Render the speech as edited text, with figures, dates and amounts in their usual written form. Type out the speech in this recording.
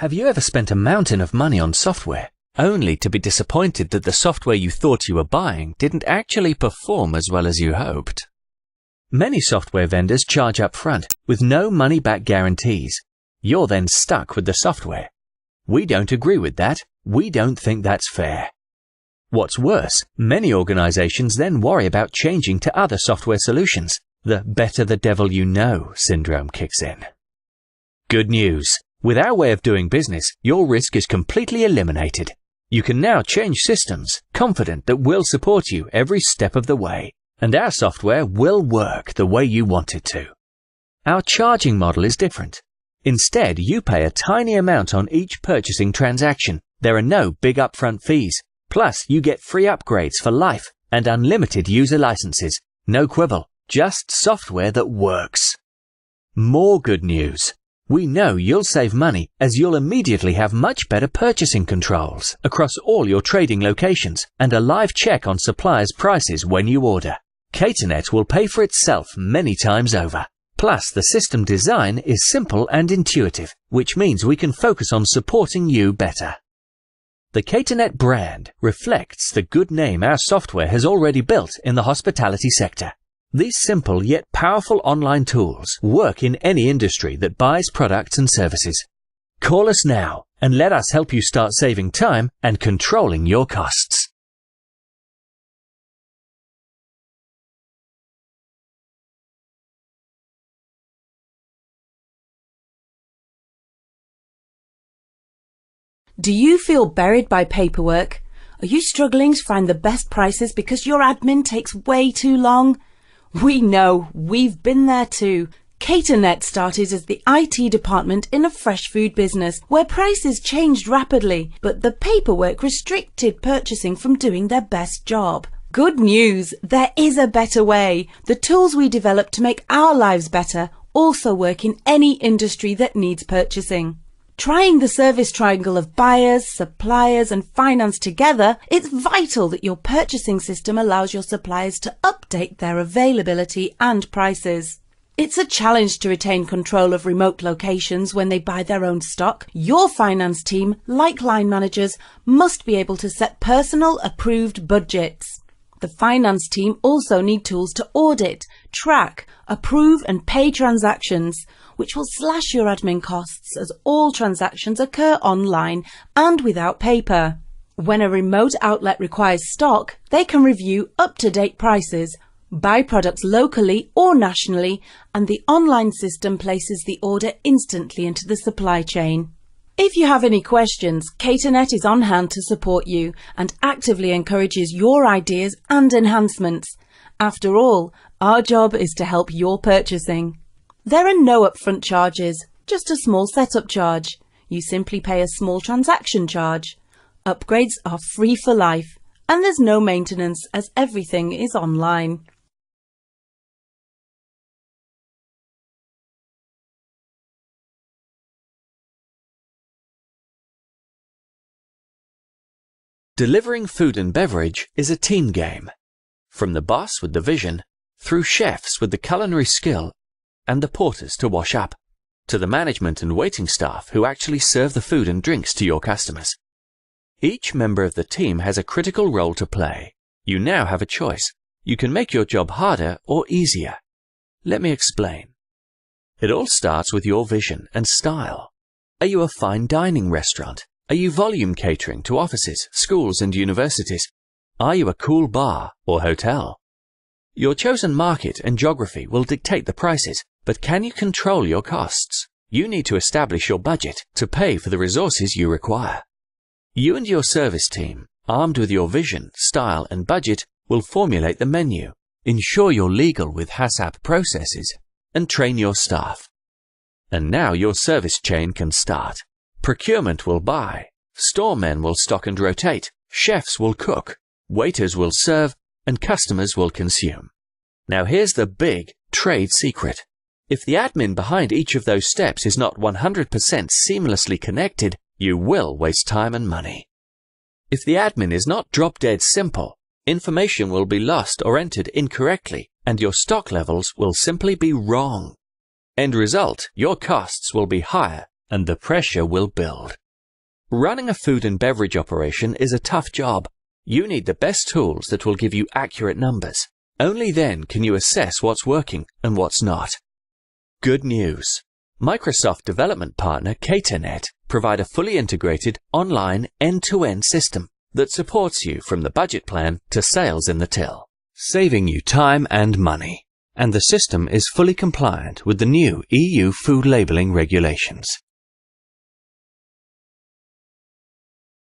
Have you ever spent a mountain of money on software, only to be disappointed that the software you thought you were buying didn't actually perform as well as you hoped? Many software vendors charge up front, with no money-back guarantees. You're then stuck with the software. We don't agree with that. We don't think that's fair. What's worse, many organizations then worry about changing to other software solutions. The better the devil you know syndrome kicks in. Good news. With our way of doing business, your risk is completely eliminated. You can now change systems, confident that we'll support you every step of the way, and our software will work the way you want it to. Our charging model is different. Instead, you pay a tiny amount on each purchasing transaction. There are no big upfront fees. Plus, you get free upgrades for life and unlimited user licenses. No quibble, just software that works. More good news. We know you'll save money as you'll immediately have much better purchasing controls across all your trading locations and a live check on suppliers' prices when you order. Caternet will pay for itself many times over. Plus, the system design is simple and intuitive, which means we can focus on supporting you better. The Caternet brand reflects the good name our software has already built in the hospitality sector. These simple yet powerful online tools work in any industry that buys products and services. Call us now and let us help you start saving time and controlling your costs. Do you feel buried by paperwork? Are you struggling to find the best prices because your admin takes way too long? We know, we've been there too. Caternet started as the IT department in a fresh food business where prices changed rapidly, but the paperwork restricted purchasing from doing their best job. Good news, there is a better way. The tools we developed to make our lives better also work in any industry that needs purchasing. Trying the service triangle of buyers, suppliers and finance together, it's vital that your purchasing system allows your suppliers to update their availability and prices. It's a challenge to retain control of remote locations when they buy their own stock. Your finance team, like line managers, must be able to set personal approved budgets. The finance team also need tools to audit, track, approve and pay transactions, which will slash your admin costs as all transactions occur online and without paper. When a remote outlet requires stock, they can review up-to-date prices, buy products locally or nationally, and the online system places the order instantly into the supply chain. If you have any questions, Caternet is on hand to support you and actively encourages your ideas and enhancements. After all, our job is to help your purchasing. There are no upfront charges, just a small setup charge. You simply pay a small transaction charge. Upgrades are free for life, and there's no maintenance as everything is online. Delivering food and beverage is a team game. From the boss with the vision, through chefs with the culinary skill, and the porters to wash up, to the management and waiting staff who actually serve the food and drinks to your customers. Each member of the team has a critical role to play. You now have a choice. You can make your job harder or easier. Let me explain. It all starts with your vision and style. Are you a fine dining restaurant? Are you volume catering to offices, schools and universities? Are you a cool bar or hotel? Your chosen market and geography will dictate the prices, but can you control your costs? You need to establish your budget to pay for the resources you require. You and your service team, armed with your vision, style and budget, will formulate the menu, ensure you're legal with HACCP processes, and train your staff. And now your service chain can start. Procurement will buy, storemen will stock and rotate, chefs will cook, waiters will serve, and customers will consume. Now here's the big trade secret. If the admin behind each of those steps is not 100% seamlessly connected, you will waste time and money. If the admin is not drop-dead simple, information will be lost or entered incorrectly, and your stock levels will simply be wrong. End result, your costs will be higher and the pressure will build. Running a food and beverage operation is a tough job. You need the best tools that will give you accurate numbers. Only then can you assess what's working and what's not. Good news! Microsoft development partner Caternet provide a fully integrated online end-to-end system that supports you from the budget plan to sales in the till, saving you time and money. And the system is fully compliant with the new EU food labeling regulations.